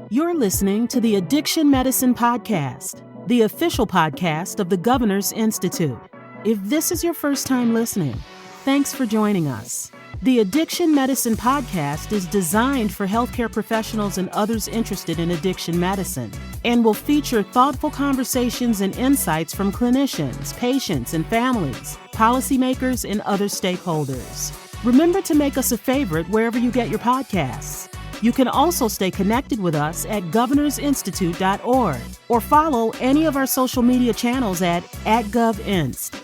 You're listening to the Addiction Medicine Podcast, the official podcast of the Governor's Institute. If this is your first time listening, thanks for joining us. The Addiction Medicine Podcast is designed for healthcare professionals and others interested in addiction medicine and will feature thoughtful conversations and insights from clinicians, patients, and families, policymakers, and other stakeholders. Remember to make us a favorite wherever you get your podcasts. You can also stay connected with us at governorsinstitute.org or follow any of our social media channels at @govinst.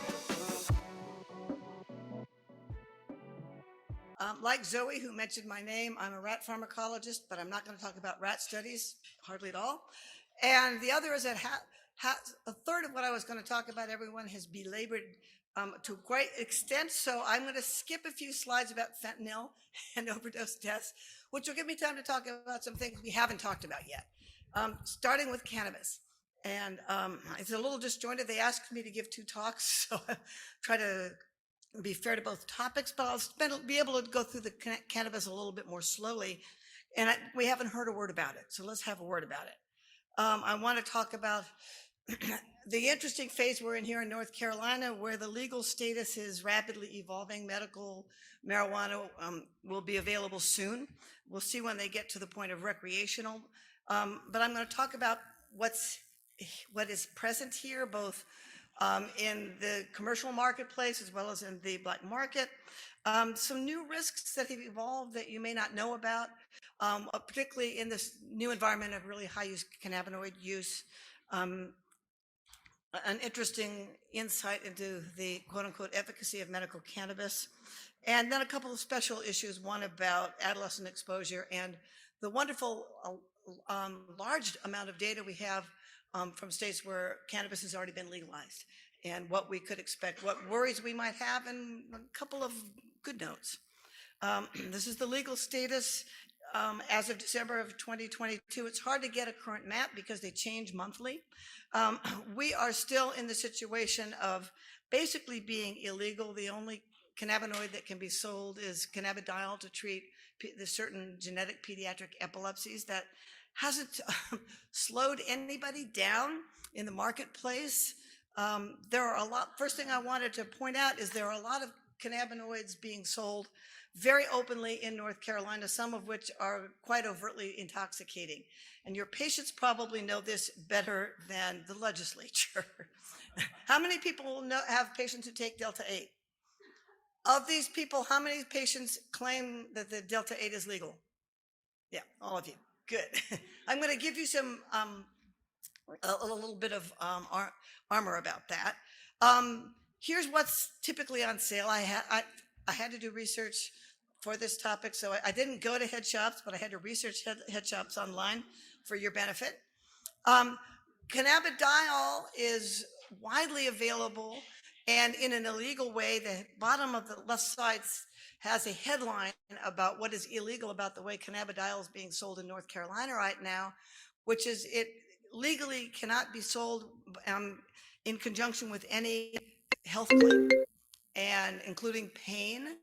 Like Zoe, who mentioned my name, I'm a rat pharmacologist, but I'm not going to talk about rat studies, hardly at all. And the other is that a third of what I was going to talk about, everyone has belabored to a great extent. So I'm going to skip a few slides about fentanyl and overdose deaths, which will give me time to talk about some things we haven't talked about yet, starting with cannabis. And it's a little disjointed. They asked me to give 2 talks, so I try to be fair to both topics, but I'll be able to go through the cannabis a little bit more slowly. And we haven't heard a word about it, so let's have a word about it. I want to talk about the interesting phase we're in here in North Carolina, where the legal status is rapidly evolving. Medical marijuana will be available soon. We'll see when they get to the point of recreational. But I'm going to talk about what is present here, both in the commercial marketplace as well as in the black market. Some new risks that have evolved that you may not know about, particularly in this new environment of really high-use cannabinoid use. An interesting insight into the quote-unquote efficacy of medical cannabis. And then a couple of special issues, one about adolescent exposure and the wonderful large amount of data we have from states where cannabis has already been legalized, and what we could expect, what worries we might have, and a couple of good notes. This is the legal status as of December of 2022. It's hard to get a current map because they change monthly. We are still in the situation of basically being illegal. The only cannabinoid that can be sold is cannabidiol to treat the certain genetic pediatric epilepsies. That hasn't slowed anybody down in the marketplace. There are a lot, first thing I wanted to point out is there are a lot of cannabinoids being sold very openly in North Carolina, some of which are quite overtly intoxicating. And your patients probably know this better than the legislature. How many people have patients who take Delta 8? Of these people, how many patients claim that the Delta 8 is legal? Yeah, all of you. Good. I'm going to give you some a little bit of armor about that. Here's what's typically on sale. I had to do research for this topic, so I didn't go to head shops, but I had to research head shops online for your benefit. Cannabidiol is widely available, and in an illegal way. The bottom of the left side has a headline about what is illegal about the way cannabidiol is being sold in North Carolina right now, which is it legally cannot be sold in conjunction with any health claim, and including pain,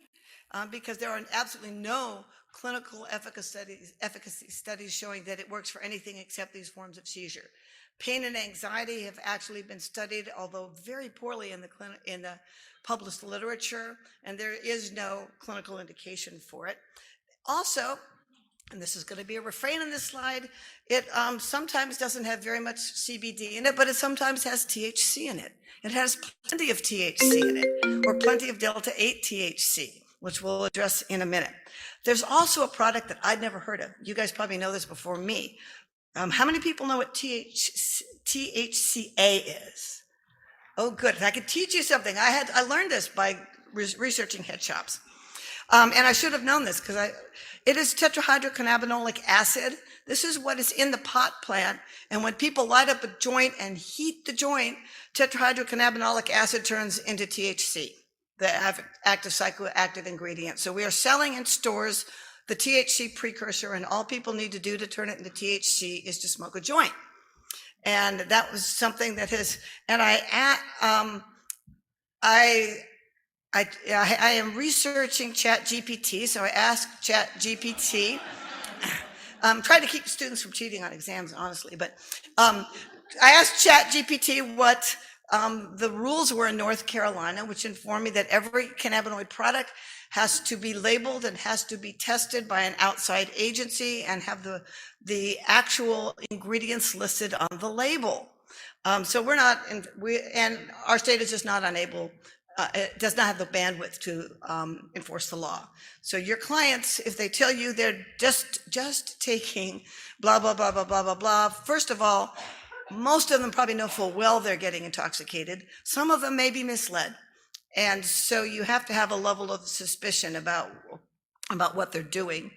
because there are absolutely no clinical efficacy studies showing that it works for anything except these forms of seizure. Pain and anxiety have actually been studied, although very poorly in the published literature, and there is no clinical indication for it. Also, and this is going to be a refrain in this slide, it sometimes doesn't have very much CBD in it, but it sometimes has THC in it. It has plenty of THC in it, or plenty of Delta 8 THC, which we'll address in a minute. There's also a product that I'd never heard of. You guys probably know this before me. How many people know what THCA is? Oh, good. I could teach you something. I learned this by researching head shops. And I should have known this because it is tetrahydrocannabinolic acid. This is what is in the pot plant. And when people light up a joint and heat the joint, tetrahydrocannabinolic acid turns into THC, the active psychoactive ingredient. So we are selling in stores the THC precursor, and all people need to do to turn it into THC is to smoke a joint. And that was something that has, and I am researching ChatGPT, so I asked ChatGPT Trying to keep students from cheating on exams, honestly. But I asked ChatGPT what the rules were in North Carolina, which informed me that every cannabinoid product has to be labeled and has to be tested by an outside agency and have the actual ingredients listed on the label. So we're not, and our state is just not unable, it does not have the bandwidth to enforce the law. So your clients, if they tell you they're just taking blah, blah, blah, blah, blah, blah, blah, first of all, most of them probably know full well they're getting intoxicated. Some of them may be misled. And so you have to have a level of suspicion about what they're doing.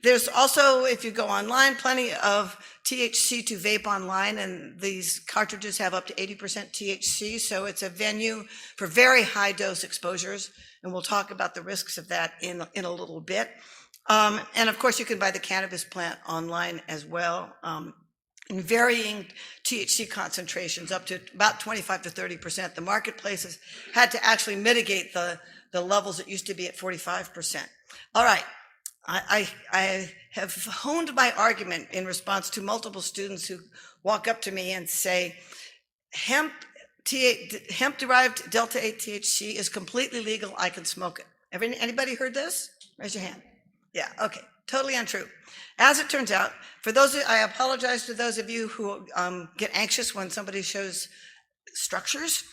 There's also, if you go online, plenty of THC to vape online, and these cartridges have up to 80% THC, so it's a venue for very high dose exposures, and we'll talk about the risks of that in a little bit. And of course, you can buy the cannabis plant online as well, in varying THC concentrations, up to about 25 to 30%. The marketplaces had to actually mitigate the levels that used to be at 45%. All right. I have honed my argument in response to multiple students who walk up to me and say, hemp-derived Delta-8 THC is completely legal. I can smoke it. Anybody heard this? Raise your hand. Yeah, okay. Totally untrue. As it turns out, I apologize to those of you who get anxious when somebody shows structures.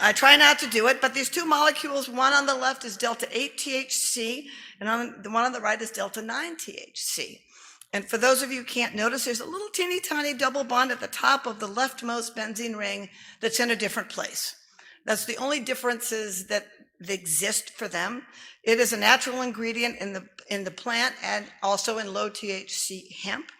I try not to do it, but these two molecules, one on the left is Delta-8 THC, and the one on the right is Delta-9 THC. And for those of you who can't notice, there's a little teeny tiny double bond at the top of the leftmost benzene ring that's in a different place. That's the only differences that exist for them. It is a natural ingredient in the plant and also in low THC hemp.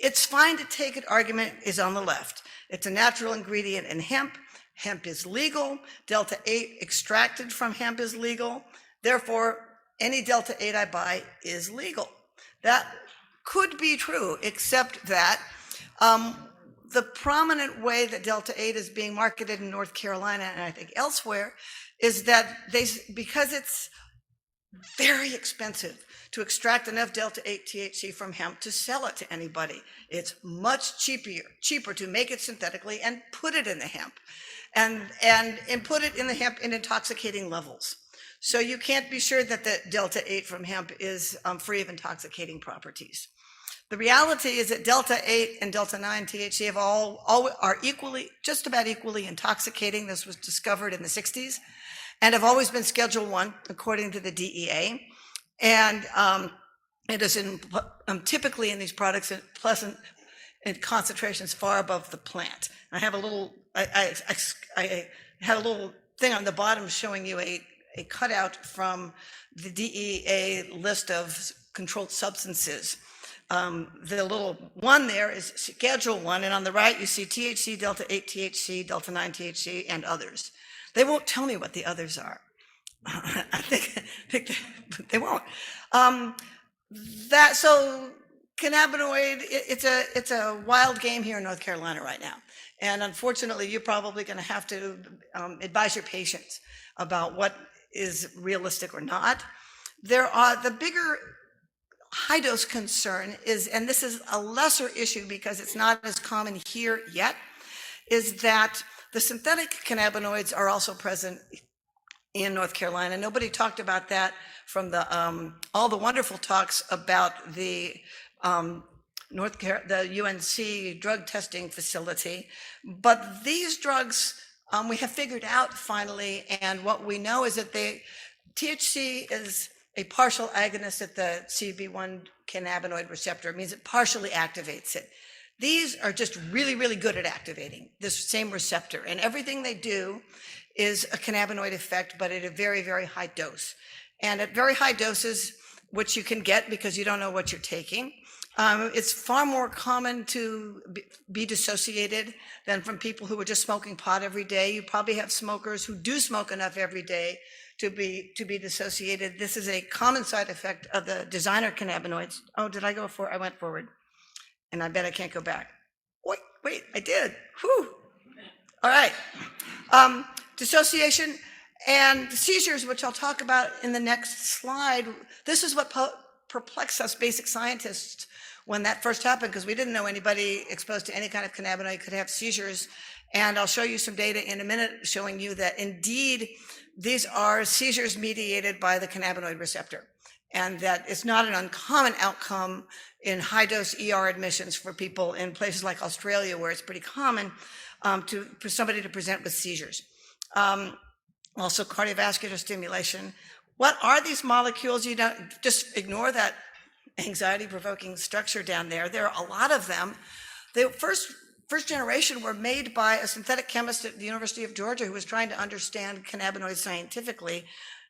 It's fine to take it argument is on the left. It's a natural ingredient in hemp. Hemp is legal. Delta-8 extracted from hemp is legal. Therefore, any Delta-8 I buy is legal. That could be true, except that the prominent way that Delta-8 is being marketed in North Carolina and I think elsewhere is that because it's very expensive to extract enough Delta-8 THC from hemp to sell it to anybody. It's much cheaper to make it synthetically and put it in the hemp and put it in the hemp in intoxicating levels. So you can't be sure that the Delta-8 from hemp is free of intoxicating properties. The reality is that Delta-8 and Delta-9 THC are just about equally intoxicating. This was discovered in the 60s and have always been Schedule 1 according to the DEA. And it is typically in these products in concentrations far above the plant. I have a little, I have a little thing on the bottom showing you a cutout from the DEA list of controlled substances. The little one there is Schedule 1, and on the right you see THC, Delta-8 THC, Delta-9 THC, and others. They won't tell me what the others are. I think they won't. So cannabinoid, it's a wild game here in North Carolina right now. And unfortunately, you're probably going to have to advise your patients about what is realistic or not. The bigger high dose concern is, and this is a lesser issue because it's not as common here yet, is that the synthetic cannabinoids are also present in North Carolina. Nobody talked about that from all the wonderful talks about the UNC drug testing facility. But these drugs we have figured out finally, and what we know is that THC is a partial agonist at the CB1 cannabinoid receptor. It means it partially activates it. These are just really, really good at activating this same receptor, and everything they do is a cannabinoid effect, but at a very, very high dose. And at very high doses, which you can get because you don't know what you're taking, it's far more common to be dissociated than from people who are just smoking pot every day. You probably have smokers who do smoke enough every day to be dissociated. This is a common side effect of the designer cannabinoids. Oh, did I go forward? I went forward. And I bet I can't go back. Wait, I did. Whew. All right. Dissociation And seizures, which I'll talk about in the next slide, this is what perplexed us basic scientists when that first happened, because we didn't know anybody exposed to any kind of cannabinoid could have seizures. And I'll show you some data in a minute showing you that indeed these are seizures mediated by the cannabinoid receptor, and that it's not an uncommon outcome in high dose ER admissions for people in places like Australia, where it's pretty common for somebody to present with seizures. Also cardiovascular stimulation. What are these molecules? You don't just ignore that anxiety-provoking structure down there. There are a lot of them. The first generation were made by a synthetic chemist at the University of Georgia who was trying to understand cannabinoids scientifically.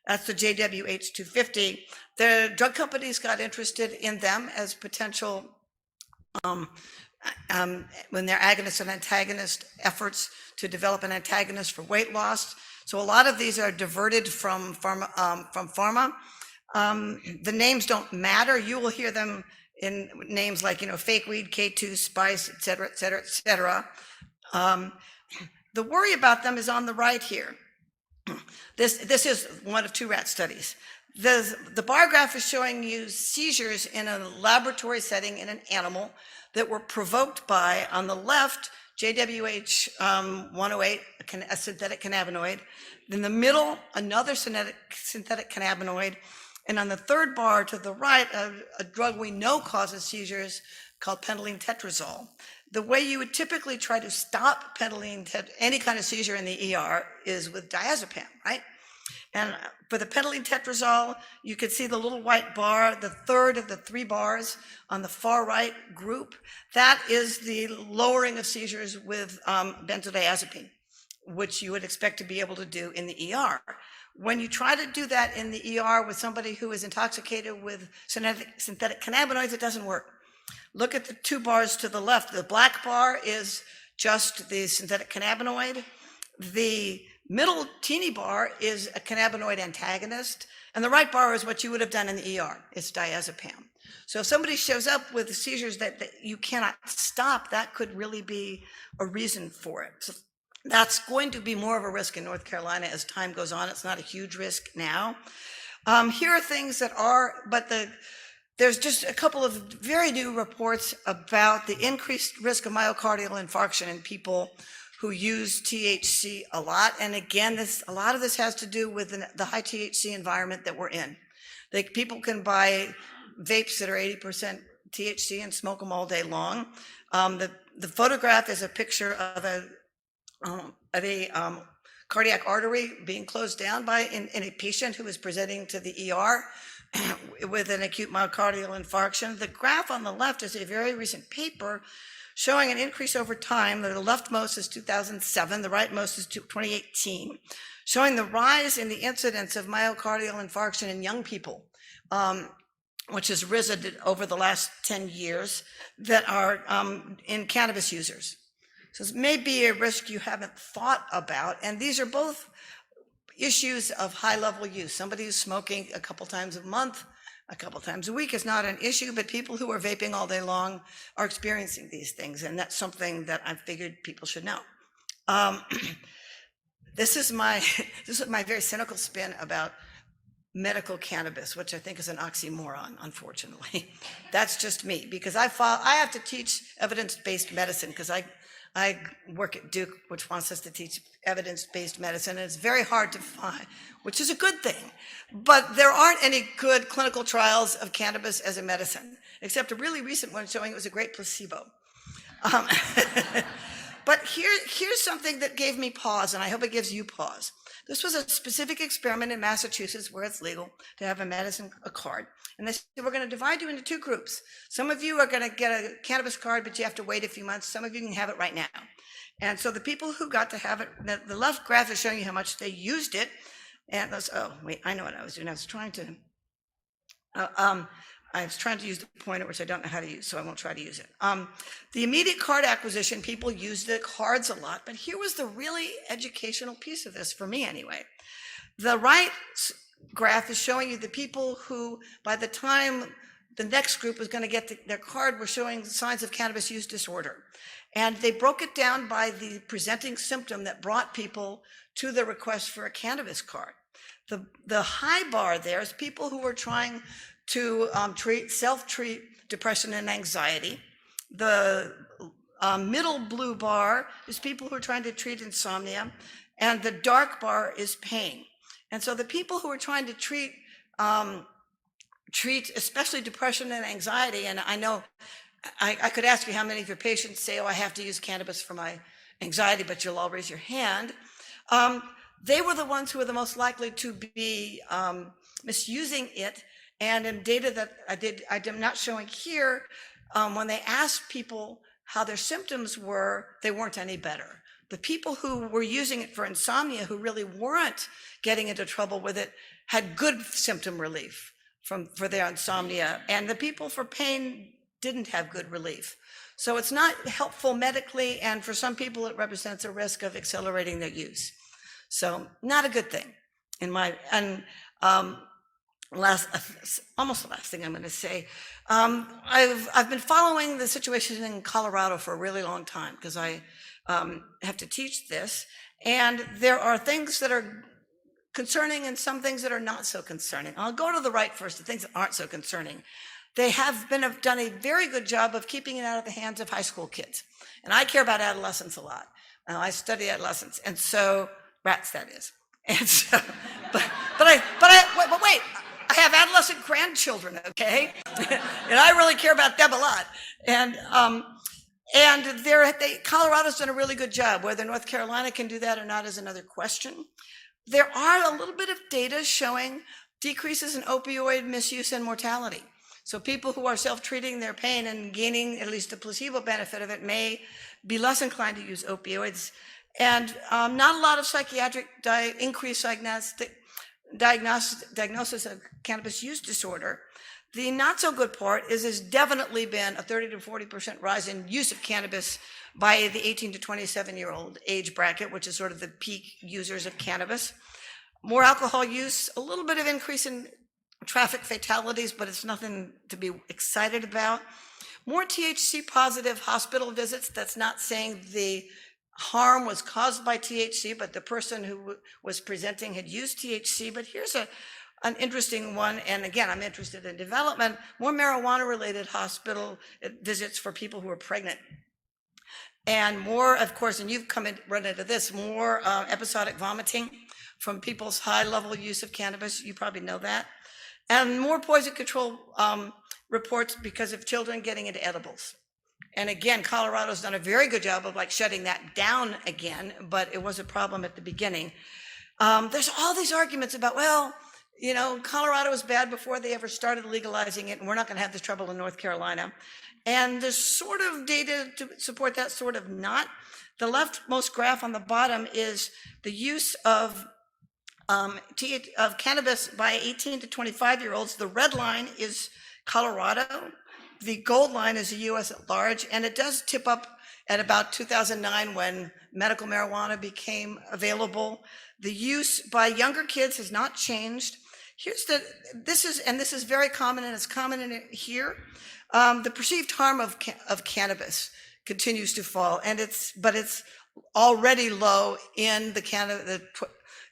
That's the JWH-250. The drug companies got interested in them as potential when they're agonist and antagonist efforts to develop an antagonist for weight loss. So a lot of these are diverted from pharma. The names don't matter. You will hear them in names like, fake weed, K2, spice, et cetera, et cetera, et cetera. The worry about them is on the right here. This is one of 2 rat studies. The bar graph is showing you seizures in a laboratory setting in an animal that were provoked by, on the left, JWH 108, a synthetic cannabinoid. In the middle, another synthetic cannabinoid. And on the third bar to the right, a drug we know causes seizures called pentylene tetrazole. The way you would typically try to stop any kind of seizure in the ER is with diazepam, right? And for the pentylene tetrazole, you could see the little white bar, the third of the 3 bars on the far right group. That is the lowering of seizures with benzodiazepine, which you would expect to be able to do in the ER. When you try to do that in the ER with somebody who is intoxicated with synthetic cannabinoids, it doesn't work. Look at the 2 bars to the left. The black bar is just the synthetic cannabinoid. The middle teeny bar is a cannabinoid antagonist, and the right bar is what you would have done in the ER. It's diazepam. So if somebody shows up with seizures that you cannot stop, that could really be a reason for it. So that's going to be more of a risk in North Carolina as time goes on. It's not a huge risk now. Here are things that are, but there's just a couple of very new reports about the increased risk of myocardial infarction in people who use THC a lot. And again, a lot of this has to do with the high THC environment that we're in. People can buy vapes that are 80% THC and smoke them all day long. The photograph is a picture of a cardiac artery being closed down in a patient who is presenting to the ER with an acute myocardial infarction. The graph on the left is a very recent paper showing an increase over time. The leftmost is 2007, the rightmost is 2018, showing the rise in the incidence of myocardial infarction in young people, which has risen over the last 10 years, that are in cannabis users. So this may be a risk you haven't thought about, and these are both issues of high-level use. Somebody who's smoking a couple times a month, a couple times a week is not an issue, but people who are vaping all day long are experiencing these things, and that's something that I figured people should know. This is my very cynical spin about medical cannabis, which I think is an oxymoron, unfortunately. That's just me, because I have to teach evidence-based medicine, because I work at Duke, which wants us to teach evidence-based medicine, and it's very hard to find, which is a good thing. But there aren't any good clinical trials of cannabis as a medicine, except a really recent one showing it was a great placebo. But here's something that gave me pause, and I hope it gives you pause. This was a specific experiment in Massachusetts where it's legal to have a card. And they said, we're going to divide you into 2 groups. Some of you are going to get a cannabis card, but you have to wait a few months. Some of you can have it right now. And so the people who got to have it, the left graph is showing you how much they used it. And I know what I was doing. I was trying to use the pointer, which I don't know how to use, so I won't try to use it. The immediate card acquisition, people used the cards a lot, but here was the really educational piece of this, for me anyway. The right graph is showing you the people who, by the time the next group was going to get their card was showing signs of cannabis use disorder. And they broke it down by the presenting symptom that brought people to the request for a cannabis card. The high bar there is people who were trying to self-treat depression and anxiety. The middle blue bar is people who are trying to treat insomnia, and the dark bar is pain. And so the people who are trying to treat especially depression and anxiety, and I know I could ask you how many of your patients say, oh, I have to use cannabis for my anxiety, but you'll all raise your hand. They were the ones who were the most likely to be misusing it. And in data that I'm not showing here, when they asked people how their symptoms were, they weren't any better. The people who were using it for insomnia, who really weren't getting into trouble with it, had good symptom relief for their insomnia. And the people for pain didn't have good relief. So it's not helpful medically, and for some people it represents a risk of accelerating their use. So not a good thing almost the last thing I'm going to say. I've been following the situation in Colorado for a really long time because I have to teach this, and there are things that are concerning and some things that are not so concerning. I'll go to the right first, the things that aren't so concerning. They have done a very good job of keeping it out of the hands of high school kids. And I care about adolescents a lot. I study adolescents, and so rats, that is. And so, but wait, I have adolescent grandchildren, okay? And I really care about them a lot. And Colorado's done a really good job. Whether North Carolina can do that or not is another question. There are a little bit of data showing decreases in opioid misuse and mortality. So people who are self-treating their pain and gaining at least a placebo benefit of it may be less inclined to use opioids. And not a lot of psychiatric increased diagnosis of cannabis use disorder. The not so good part is there's definitely been a 30 to 40% rise in use of cannabis by the 18 to 27-year-old age bracket, which is sort of the peak users of cannabis. More alcohol use, a little bit of increase in traffic fatalities, but it's nothing to be excited about. More THC positive hospital visits. That's not saying the harm was caused by THC, but the person who was presenting had used THC. But here's an interesting one, and again, I'm interested in development. More marijuana-related hospital visits for people who are pregnant. And more, of course, and you've run into this, more episodic vomiting from people's high-level use of cannabis. You probably know that. And more poison control reports because of children getting into edibles. And again, Colorado's done a very good job of shutting that down again, but it was a problem at the beginning. There's all these arguments about, well, Colorado was bad before they ever started legalizing it, and we're not going to have this trouble in North Carolina. And there's sort of data to support that, sort of not. The leftmost graph on the bottom is the use of cannabis by 18 to 25-year-olds. The red line is Colorado. The gold line is the U.S. at large, and it does tip up at about 2009 when medical marijuana became available. The use by younger kids has not changed. This is very common, and it's common in here. The perceived harm of cannabis continues to fall, but it's already low in the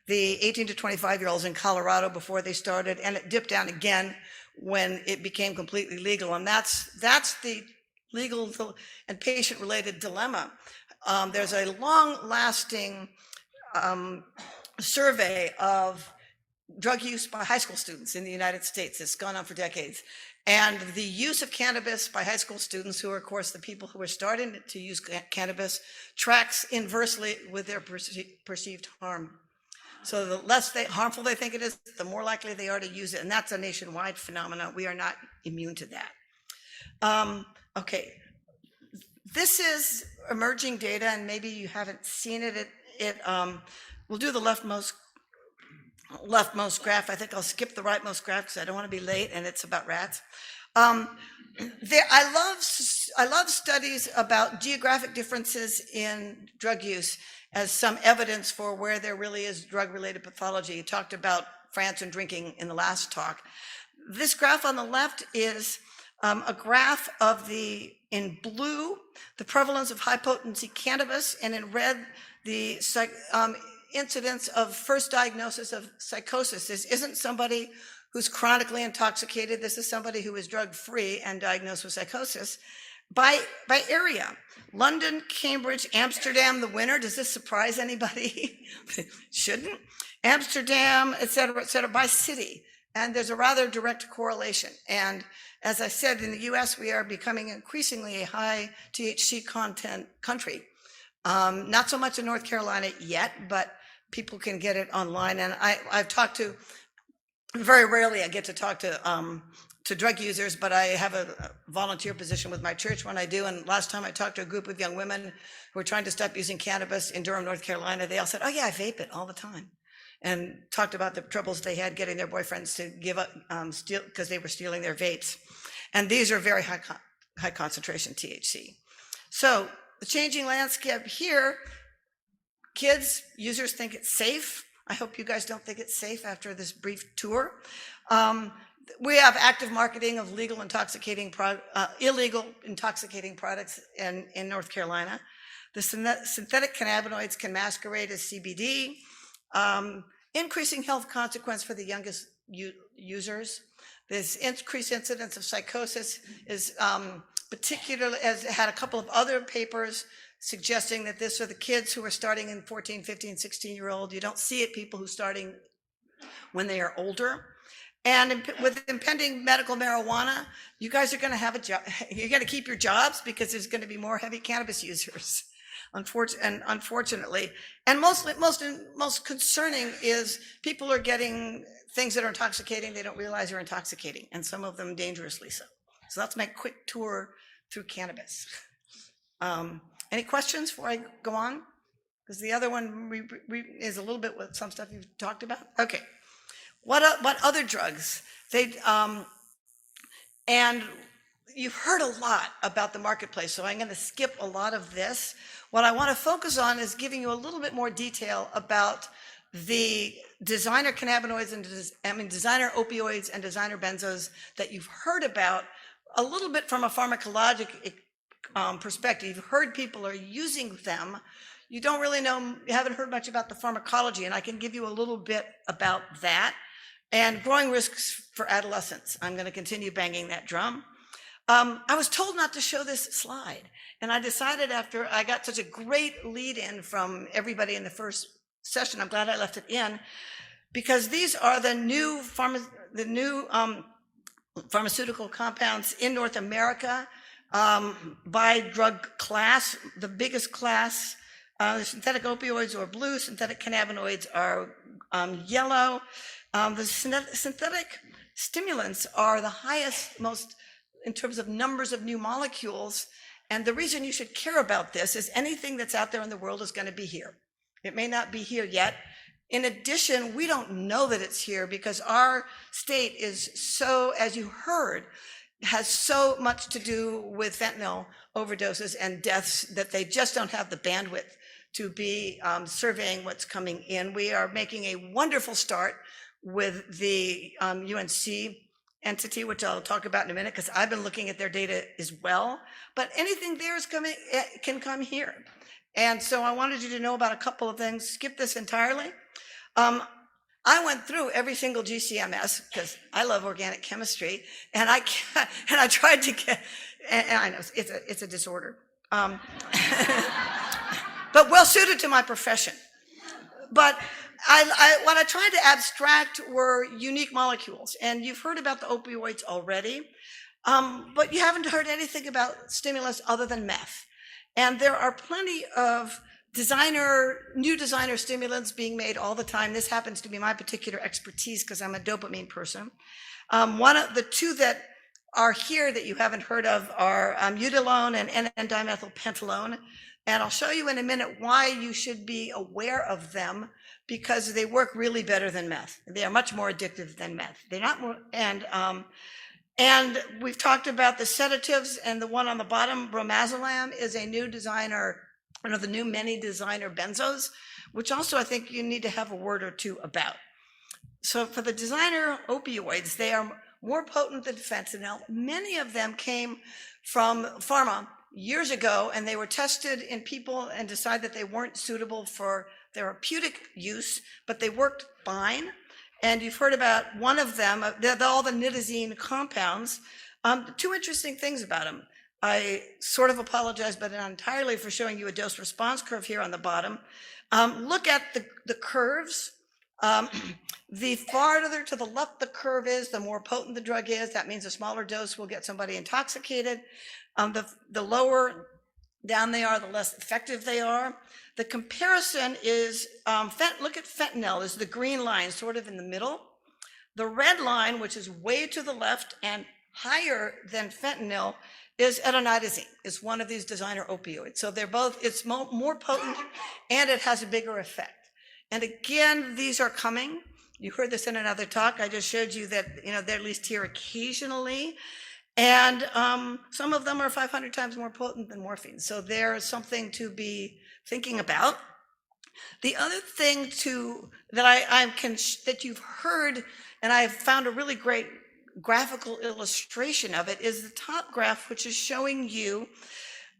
18 to 25-year-olds in Colorado before they started, and it dipped down again when it became completely legal. And that's the legal and patient-related dilemma. There's a long-lasting survey of drug use by high school students in the United States. It's gone on for decades. And the use of cannabis by high school students, who are, of course, the people who are starting to use cannabis, tracks inversely with their perceived harm. So the less harmful they think it is, the more likely they are to use it. And that's a nationwide phenomenon. We are not immune to that. Okay. This is emerging data, and maybe you haven't seen it. We'll do the leftmost graph. I think I'll skip the rightmost graph because I don't want to be late, and it's about rats. I love studies about geographic differences in drug use as some evidence for where there really is drug-related pathology. You talked about France and drinking in the last talk. This graph on the left is a graph of in blue, the prevalence of high potency cannabis, and in red, the incidence of first diagnosis of psychosis. This isn't somebody who's chronically intoxicated. This is somebody who is drug-free and diagnosed with psychosis. By area, London, Cambridge, Amsterdam, the winner. Does this surprise anybody? Shouldn't. Amsterdam, et cetera, by city. And there's a rather direct correlation. And as I said, in the US, we are becoming increasingly a high THC content country. Not so much in North Carolina yet, but people can get it online. And I've talked to, very rarely I get to talk to drug users, but I have a volunteer position with my church when I do. And last time I talked to a group of young women who were trying to stop using cannabis in Durham, North Carolina, they all said, oh yeah, I vape it all the time. And talked about the troubles they had getting their boyfriends to give up, because they were stealing their vapes. And these are very high concentration THC. So the changing landscape here, kids, users think it's safe. I hope you guys don't think it's safe after this brief tour. We have active marketing of illegal intoxicating products in North Carolina. The synthetic cannabinoids can masquerade as CBD. Increasing health consequence for the youngest users. This increased incidence of psychosis is particularly, has had a couple of other papers suggesting that this are the kids who are starting in 14, 15, 16-year-old. You don't see it, people who starting when they are older. And with impending medical marijuana, you guys are going to have a job. You're going to keep your jobs because there's going to be more heavy cannabis users. Unfortunately, and most concerning is people are getting things that are intoxicating they don't realize are intoxicating, and some of them dangerously so. So that's my quick tour through cannabis. Any questions before I go on? Because the other one is a little bit with some stuff you've talked about. Okay, what other drugs? And you've heard a lot about the marketplace, so I'm going to skip a lot of this. What I want to focus on is giving you a little bit more detail about the designer cannabinoids and designer opioids and designer benzos that you've heard about a little bit from a pharmacologic perspective. You've heard people are using them. You don't really know, you haven't heard much about the pharmacology, and I can give you a little bit about that. And growing risks for adolescents. I'm going to continue banging that drum. I was told not to show this slide, and I decided after I got such a great lead in from everybody in the first session, I'm glad I left it in, because these are the new pharmaceutical compounds in North America by drug class. The biggest class, the synthetic opioids are blue, synthetic cannabinoids are yellow. The synthetic stimulants are the highest, most in terms of numbers of new molecules. And the reason you should care about this is anything that's out there in the world is going to be here. It may not be here yet. In addition, we don't know that it's here because our state is so, as you heard, has so much to do with fentanyl overdoses and deaths that they just don't have the bandwidth to be surveying what's coming in. We are making a wonderful start with the UNC entity, which I'll talk about in a minute, because I've been looking at their data as well. But anything there is coming, can come here. And so I wanted you to know about a couple of things. Skip this entirely. I went through every single GCMS because I love organic chemistry, and I tried to get. And I know it's a disorder, but well suited to my profession. But what I tried to abstract were unique molecules, and you've heard about the opioids already, but you haven't heard anything about stimulants other than meth. And there are plenty of new designer stimulants being made all the time. This happens to be my particular expertise because I'm a dopamine person. One of the two that are here that you haven't heard of are Udilone and N-dimethylpentalone. And I'll show you in a minute why you should be aware of them, because they work really better than meth. They are much more addictive than meth. They're not more, and we've talked about the sedatives, and the one on the bottom, bromazolam, is a new designer, one of the new many designer benzos, which also I think you need to have a word or two about. So for the designer opioids, they are more potent than fentanyl. Many of them came from pharma years ago, and they were tested in people and decided that they weren't suitable for therapeutic use, but they worked fine. And you've heard about one of them, all the nitazene compounds. Two interesting things about them. I sort of apologize, but not entirely, for showing you a dose response curve here on the bottom. Look at the curves. The farther to the left the curve is, the more potent the drug is. That means a smaller dose will get somebody intoxicated. The lower down they are, the less effective they are. The comparison is, look at fentanyl, is the green line sort of in the middle. The red line, which is way to the left and higher than fentanyl, is eternitazine, is one of these designer opioids. So they're both, it's more potent and it has a bigger effect. And again, these are coming. You heard this in another talk. I just showed you that, they're at least here occasionally. And some of them are 500 times more potent than morphine. So there's something to be thinking about. The other thing that you've heard, and I've found a really great graphical illustration of it, is the top graph, which is showing you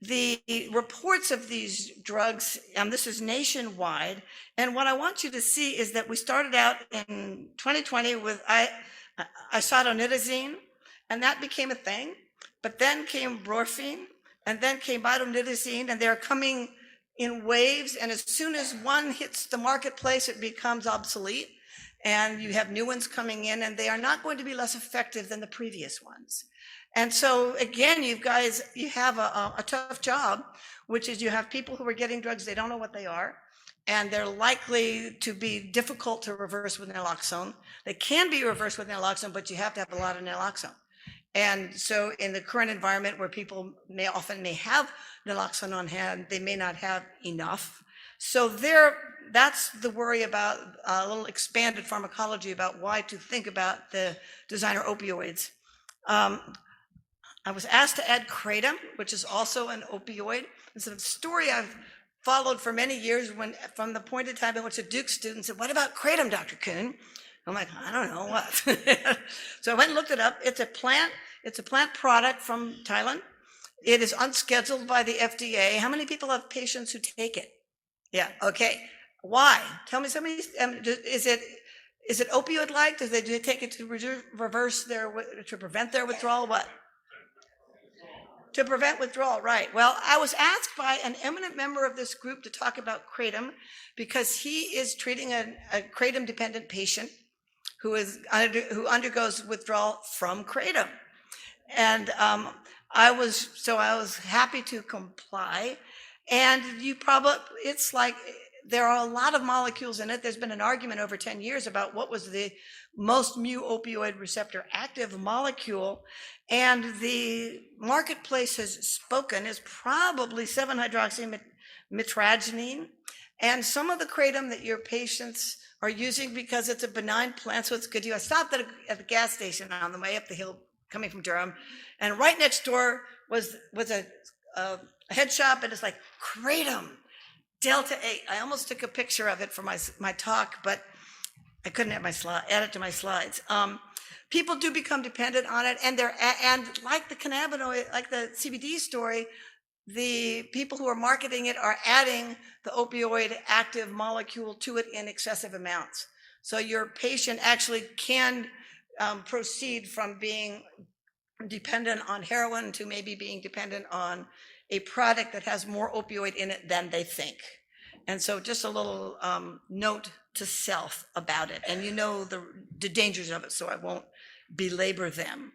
the reports of these drugs. This is nationwide. And what I want you to see is that we started out in 2020 with isotoniazine, and that became a thing. But then came morphine, and then came mitomidazine, and they're coming in waves. And as soon as one hits the marketplace, it becomes obsolete. And you have new ones coming in, and they are not going to be less effective than the previous ones. And so again, you have a tough job, which is you have people who are getting drugs, they don't know what they are, and they're likely to be difficult to reverse with naloxone. They can be reversed with naloxone, but you have to have a lot of naloxone. And so in the current environment where people may have naloxone on hand, they may not have enough. So that's the worry about a little expanded pharmacology about why to think about the designer opioids. I was asked to add kratom, which is also an opioid. It's a story I've followed for many years, from the point in time in which a Duke student said, "What about kratom, Dr. Kuhn?" I'm like, I don't know what. So I went and looked it up. It's a plant product from Thailand. It is unscheduled by the FDA. How many people have patients who take it? Yeah, okay. Why? Tell me somebody, is it opioid-like? Do they take it to prevent their withdrawal? What? To prevent withdrawal, right. Well, I was asked by an eminent member of this group to talk about kratom because he is treating a kratom-dependent patient who undergoes withdrawal from kratom. And I was happy to comply. And it's like, there are a lot of molecules in it. There's been an argument over 10 years about what was the most mu-opioid receptor active molecule. And the marketplace has spoken is probably 7-hydroxymitragynine. And some of the kratom that your patients are using, because it's a benign plant, so it's good to you. I stopped at the gas station on the way up the hill coming from Durham, and right next door was a head shop, and it's like, kratom, Delta 8. I almost took a picture of it for my talk, but I couldn't add it to my slides. People do become dependent on it, and like the cannabinoid, like the CBD story, the people who are marketing it are adding the opioid active molecule to it in excessive amounts. So your patient actually can proceed from being dependent on heroin to maybe being dependent on a product that has more opioid in it than they think. And so just a little note to self about it. And the dangers of it, so I won't belabor them.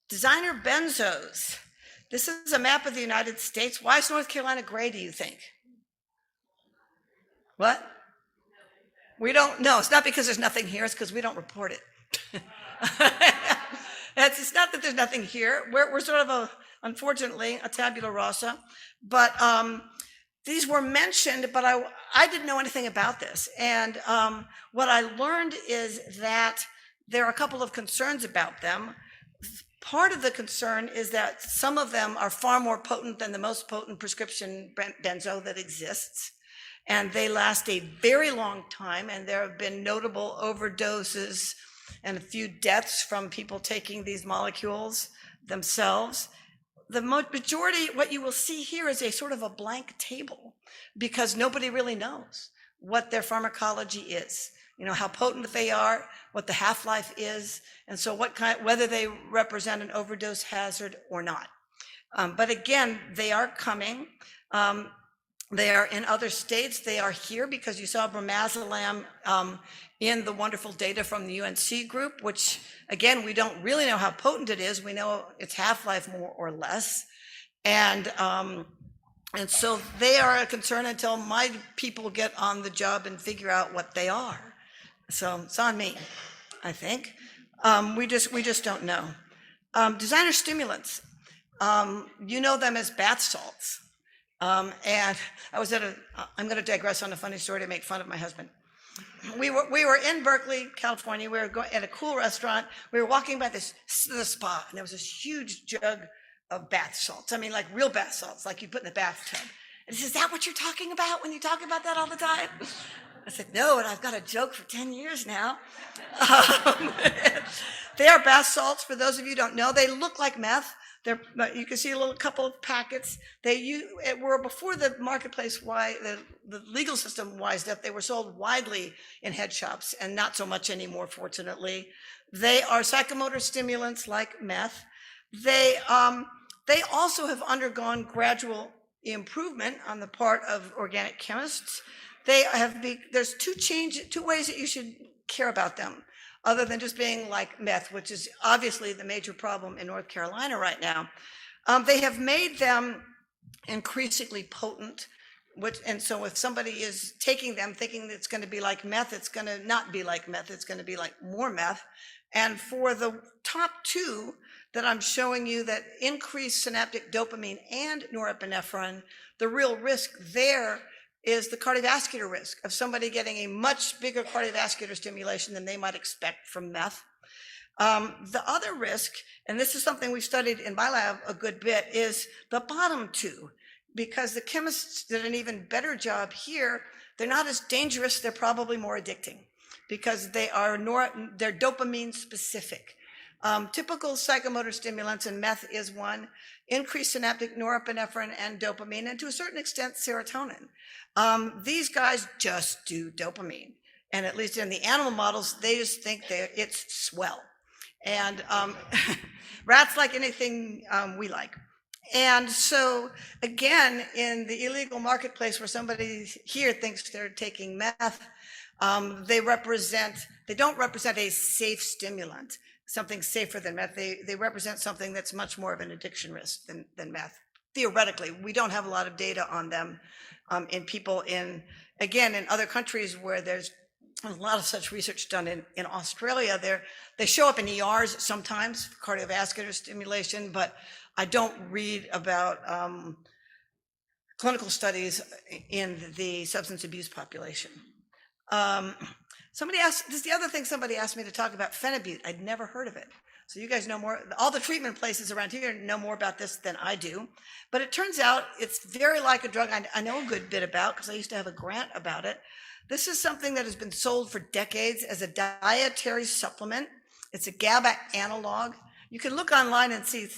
Designer benzos. This is a map of the United States. Why is North Carolina gray, do you think? What? We don't know. It's not because there's nothing here. It's because we don't report it. It's not that there's nothing here. We're sort of unfortunately, a tabula rasa. But these were mentioned, but I didn't know anything about this. And what I learned is that there are a couple of concerns about them. Part of the concern is that some of them are far more potent than the most potent prescription benzo that exists. And they last a very long time, and there have been notable overdoses and a few deaths from people taking these molecules themselves. The majority, what you will see here is a sort of a blank table, because nobody really knows what their pharmacology is, how potent they are, what the half-life is, and so whether they represent an overdose hazard or not. But again, they are coming. They are in other states. They are here because you saw bromazolam in the wonderful data from the UNC group, which, again, we don't really know how potent it is. We know its half-life more or less. And so they are a concern until my people get on the job and figure out what they are. So it's on me, I think. We just don't know. Designer stimulants, you know them as bath salts. And I was I'm going to digress on a funny story to make fun of my husband. We were in Berkeley, California. We were going at a cool restaurant. We were walking by the spa, and there was this huge jug of bath salts. I mean, like real bath salts, like you put in the bathtub. And he says, "Is that what you're talking about when you talk about that all the time?" I said, "No, and I've got a joke for 10 years now." They are bath salts. For those of you who don't know, they look like meth. You can see a couple of packets. They were before the marketplace, the legal system wised up. They were sold widely in head shops, and not so much anymore, fortunately. They are psychomotor stimulants like meth. They also have undergone gradual improvement on the part of organic chemists. There's two ways that you should care about them, other than just being like meth, which is obviously the major problem in North Carolina right now. They have made them increasingly potent, and so if somebody is taking them thinking it's going to be like meth, it's going to not be like meth, it's going to be like more meth. And for the top two that I'm showing you that increase synaptic dopamine and norepinephrine, the real risk there is the cardiovascular risk of somebody getting a much bigger cardiovascular stimulation than they might expect from meth. The other risk, and this is something we've studied in my lab a good bit, is the bottom two, because the chemists did an even better job here. They're not as dangerous, they're probably more addicting, because they're dopamine specific. Typical psychomotor stimulants, and meth is one, increase synaptic norepinephrine and dopamine, and to a certain extent serotonin. These guys just do dopamine, and at least in the animal models, they just think it's swell. And rats like anything we like. And so again, in the illegal marketplace where somebody here thinks they're taking meth, they don't represent a safe stimulant, something safer than meth. They represent something that's much more of an addiction risk than meth. Theoretically, we don't have a lot of data on them in people in other countries where there's a lot of such research done. In Australia, they show up in ERs sometimes for cardiovascular stimulation, but I don't read about clinical studies in the substance abuse population. This is the other thing somebody asked me to talk about, phenibut. I'd never heard of it. So you guys know more. All the treatment places around here know more about this than I do. But it turns out it's very like a drug I know a good bit about, because I used to have a grant about it. This is something that has been sold for decades as a dietary supplement. It's a GABA analog. You can look online and see,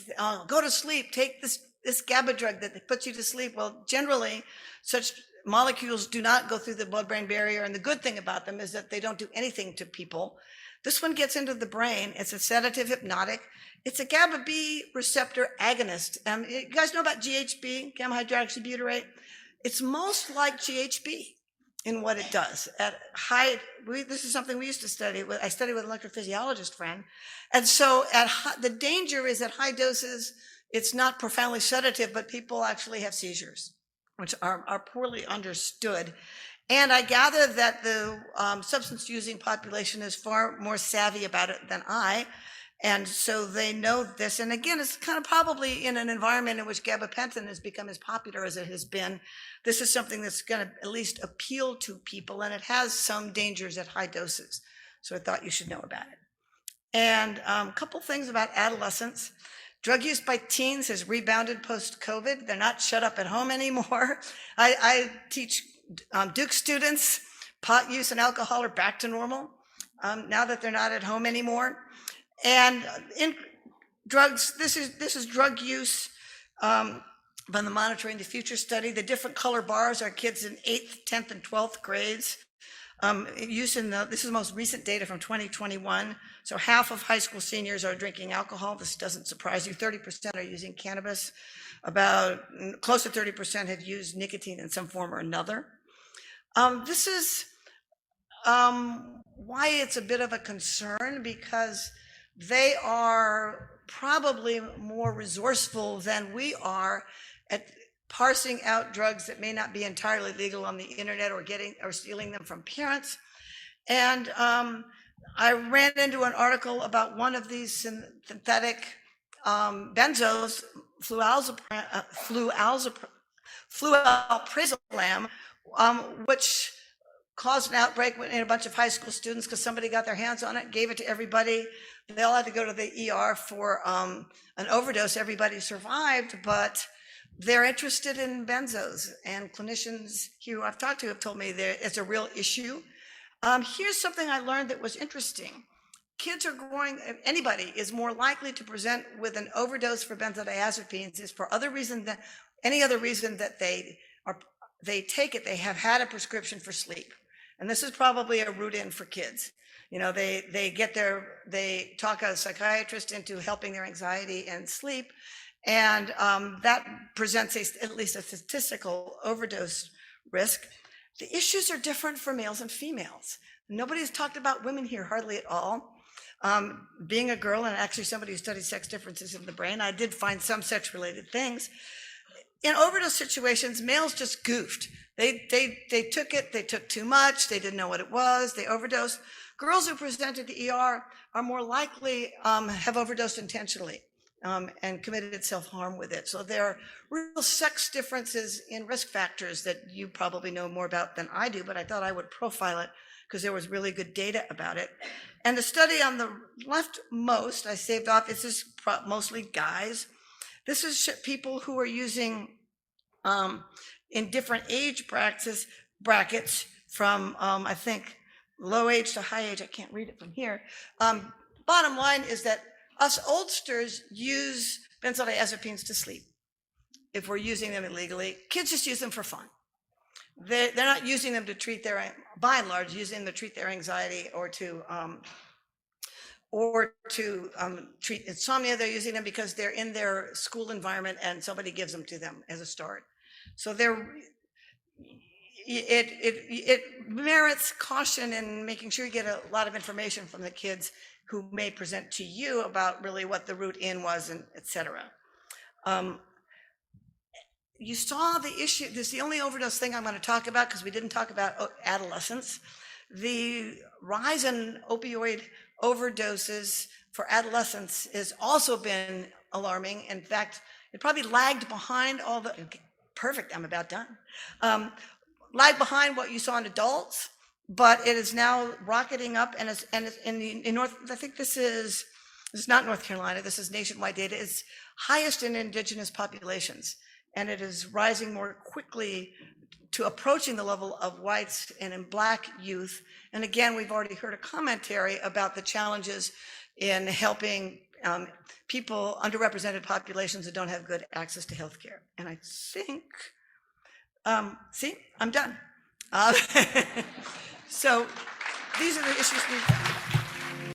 go to sleep, take this GABA drug that puts you to sleep. Well, generally, such molecules do not go through the blood-brain barrier, and the good thing about them is that they don't do anything to people. This one gets into the brain. It's a sedative hypnotic. It's a GABA B receptor agonist. You guys know about GHB, gamma hydroxybutyrate? It's most like GHB in what it does. This is something we used to study. I studied with an electrophysiologist friend. And so the danger is at high doses, it's not profoundly sedative, but people actually have seizures, which are poorly understood. And I gather that the substance using population is far more savvy about it than I. And so they know this. And again, it's kind of probably in an environment in which gabapentin has become as popular as it has been. This is something that's going to at least appeal to people, and it has some dangers at high doses. So I thought you should know about it. And a couple things about adolescents. Drug use by teens has rebounded post-COVID. They're not shut up at home anymore. I teach Duke students, pot use and alcohol are back to normal. now that they're not at home anymore. And in drugs, this is drug use from the Monitoring the Future study. The different color bars are kids in 8th, 10th, and 12th grades. This is the most recent data from 2021. So half of high school seniors are drinking alcohol. This doesn't surprise you. 30% are using cannabis. About close to 30% have used nicotine in some form or another. This is why it's a bit of a concern, because they are probably more resourceful than we are at parsing out drugs that may not be entirely legal on the internet, or stealing them from parents. And I ran into an article about one of these synthetic benzos, flualprazolam, which caused an outbreak in a bunch of high school students because somebody got their hands on it, gave it to everybody. They all had to go to the ER for an overdose. Everybody survived, but they're interested in benzos, and clinicians here who I've talked to have told me that it's a real issue. Here's something I learned that was interesting. Kids are anybody is more likely to present with an overdose for benzodiazepines is for any other reason that they take it. They have had a prescription for sleep. And this is probably a route in for kids. You know, they talk a psychiatrist into helping their anxiety and sleep. And that presents at least a statistical overdose risk. The issues are different for males and females. Nobody's talked about women here hardly at all. Being a girl, and actually somebody who studies sex differences in the brain, I did find some sex-related things. In overdose situations, males just goofed. They took it, they took too much, they didn't know what it was, they overdosed. Girls who presented to ER are more likely have overdosed intentionally and committed self-harm with it. So there are real sex differences in risk factors that you probably know more about than I do, but I thought I would profile it because there was really good data about it. And the study on the leftmost, I saved off, this is mostly guys. This is people who are using in different age brackets from, I think, low age to high age. I can't read it from here. Bottom line is that us oldsters use benzodiazepines to sleep if we're using them illegally. Kids just use them for fun. They're not using them to treat by and large, using them to treat their anxiety or to treat insomnia. They're using them because they're in their school environment and somebody gives them to them as a start. So it merits caution in making sure you get a lot of information from the kids who may present to you about really what the route in was, and et cetera. You saw the issue. This is the only overdose thing I'm going to talk about because we didn't talk about adolescents. The rise in opioid overdoses for adolescents has also been alarming. In fact, it probably lagged behind perfect, I'm about done. Lagged behind what you saw in adults, but it is now rocketing up, and it's in North, I think this is not North Carolina, this is nationwide data. It's highest in indigenous populations, and it is rising more quickly to approaching the level of whites and in Black youth. And again, we've already heard a commentary about the challenges in helping people, underrepresented populations that don't have good access to healthcare. And I think, see, I'm done. So these are the issues we've got.